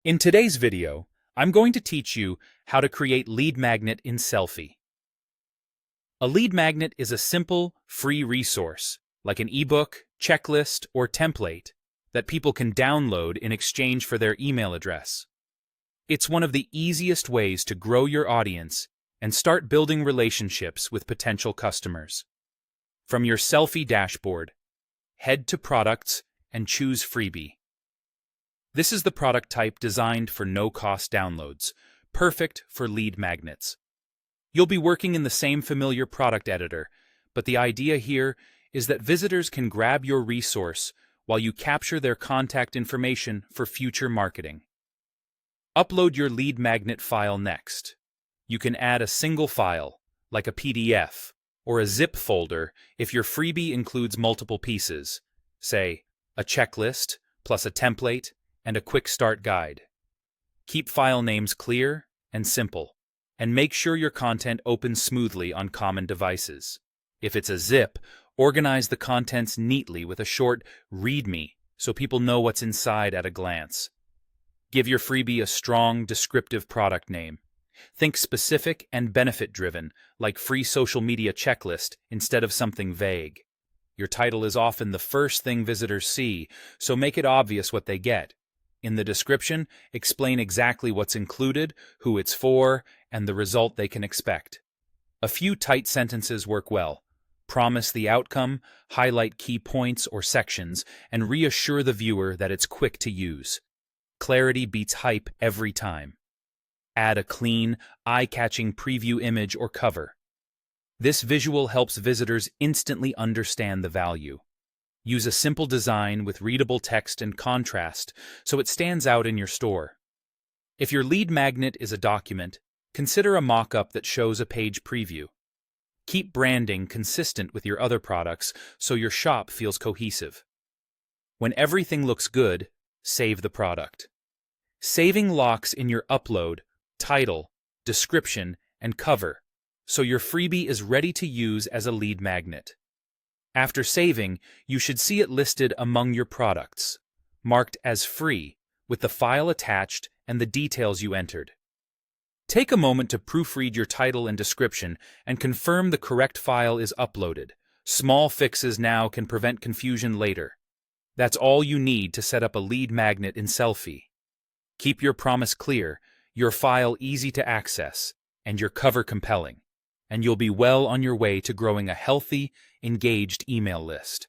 In today's video, I'm going to teach you how to create lead magnet in Sellfy. A lead magnet is a simple, free resource, like an ebook, checklist, or template, that people can download in exchange for their email address. It's one of the easiest ways to grow your audience and start building relationships with potential customers. From your Sellfy dashboard, head to Products and choose Freebie. This is the product type designed for no-cost downloads, perfect for lead magnets. You'll be working in the same familiar product editor, but the idea here is that visitors can grab your resource while you capture their contact information for future marketing. Upload your lead magnet file next. You can add a single file, like a PDF, or a zip folder if your freebie includes multiple pieces, say, a checklist plus a template and a quick start guide. Keep file names clear and simple, and make sure your content opens smoothly on common devices. If it's a zip, organize the contents neatly with a short README so people know what's inside at a glance. Give your freebie a strong, descriptive product name. Think specific and benefit-driven, like free social media checklist instead of something vague. Your title is often the first thing visitors see, so make it obvious what they get. In the description, explain exactly what's included, who it's for, and the result they can expect. A few tight sentences work well. Promise the outcome, highlight key points or sections, and reassure the viewer that it's quick to use. Clarity beats hype every time. Add a clean, eye-catching preview image or cover. This visual helps visitors instantly understand the value. Use a simple design with readable text and contrast so it stands out in your store. If your lead magnet is a document, consider a mock-up that shows a page preview. Keep branding consistent with your other products so your shop feels cohesive. When everything looks good, save the product. Saving locks in your upload, title, description, and cover, so your freebie is ready to use as a lead magnet. After saving, you should see it listed among your products, marked as free, with the file attached and the details you entered. Take a moment to proofread your title and description and confirm the correct file is uploaded. Small fixes now can prevent confusion later. That's all you need to set up a lead magnet in Sellfy. Keep your promise clear, your file easy to access, and your cover compelling, and you'll be well on your way to growing a healthy, engaged email list.